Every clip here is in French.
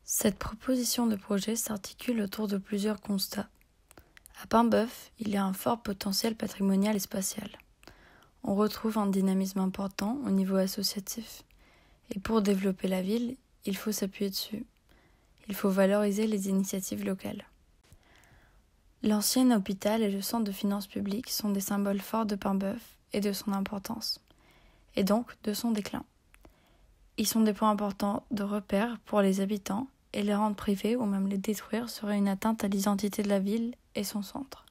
Cette proposition de projet s'articule autour de plusieurs constats. À Paimboeuf, il y a un fort potentiel patrimonial et spatial. On retrouve un dynamisme important au niveau associatif. Et pour développer la ville, il faut s'appuyer dessus. Il faut valoriser les initiatives locales. L'ancien hôpital et le centre de finances publiques sont des symboles forts de Paimboeuf et de son importance, et donc de son déclin. Ils sont des points importants de repère pour les habitants, et les rendre privés ou même les détruire serait une atteinte à l'identité de la ville et son centre.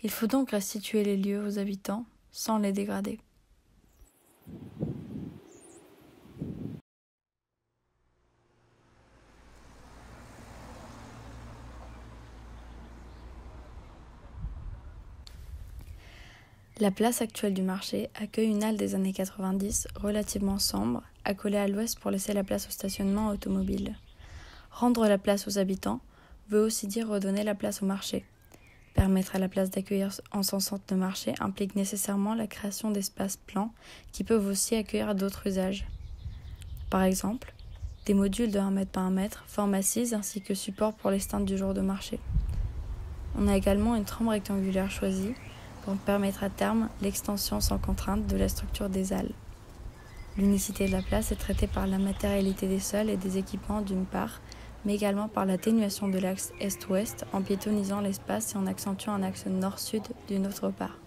Il faut donc restituer les lieux aux habitants sans les dégrader. La place actuelle du marché accueille une halle des années 90 relativement sombre, accolée à l'ouest pour laisser la place au stationnement automobile. Rendre la place aux habitants veut aussi dire redonner la place au marché. Permettre à la place d'accueillir en son centre de marché implique nécessairement la création d'espaces plans qui peuvent aussi accueillir d'autres usages. Par exemple, des modules de 1 mètre par 1 mètre, forme assise ainsi que support pour les stands du jour de marché. On a également une trame rectangulaire choisie pour permettre à terme l'extension sans contrainte de la structure des halles. L'unicité de la place est traitée par la matérialité des sols et des équipements d'une part, mais également par l'atténuation de l'axe est-ouest en piétonnisant l'espace et en accentuant un axe nord-sud d'une autre part.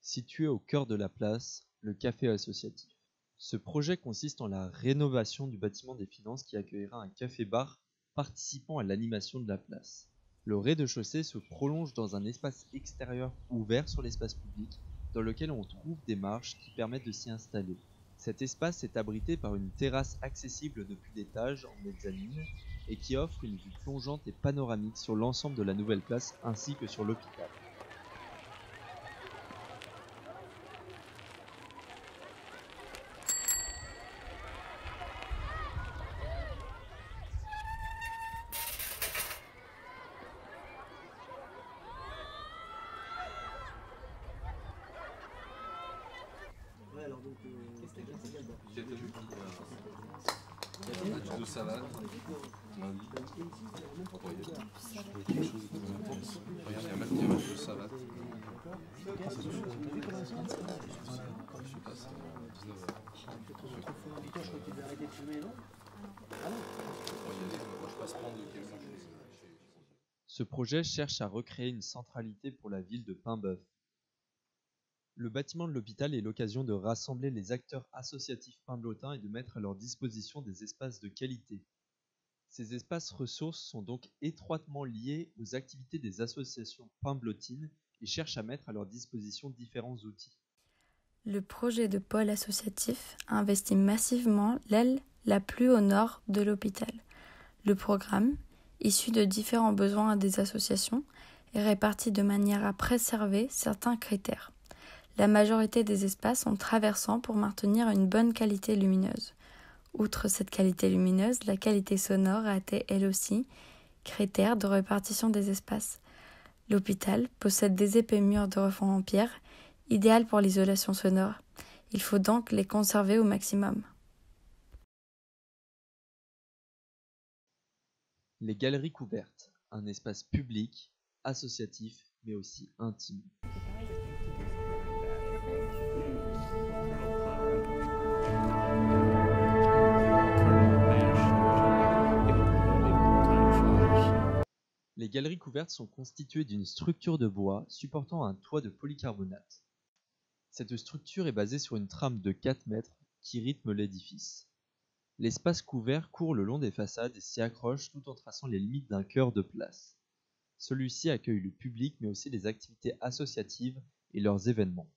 Situé au cœur de la place, le café associatif. Ce projet consiste en la rénovation du bâtiment des finances qui accueillera un café-bar participant à l'animation de la place. Le rez-de-chaussée se prolonge dans un espace extérieur ouvert sur l'espace public, dans lequel on trouve des marches qui permettent de s'y installer. Cet espace est abrité par une terrasse accessible depuis l'étage en mezzanine et qui offre une vue plongeante et panoramique sur l'ensemble de la nouvelle place ainsi que sur l'hôpital. De salade. De salade. Ce projet cherche à recréer une centralité pour la ville de Paimboeuf. Le bâtiment de l'hôpital est l'occasion de rassembler les acteurs associatifs paimblotains et de mettre à leur disposition des espaces de qualité. Ces espaces ressources sont donc étroitement liés aux activités des associations paimblotines et cherchent à mettre à leur disposition différents outils. Le projet de pôle associatif investit massivement l'aile la plus au nord de l'hôpital. Le programme, issu de différents besoins des associations, est réparti de manière à préserver certains critères. La majorité des espaces sont traversants pour maintenir une bonne qualité lumineuse. Outre cette qualité lumineuse, la qualité sonore a été elle aussi critère de répartition des espaces. L'hôpital possède des épais murs de refend en pierre, idéal pour l'isolation sonore. Il faut donc les conserver au maximum. Les galeries couvertes, un espace public, associatif, mais aussi intime. Les galeries couvertes sont constituées d'une structure de bois supportant un toit de polycarbonate. Cette structure est basée sur une trame de 4 mètres qui rythme l'édifice. L'espace couvert court le long des façades et s'y accroche tout en traçant les limites d'un cœur de place. Celui-ci accueille le public mais aussi les activités associatives et leurs événements.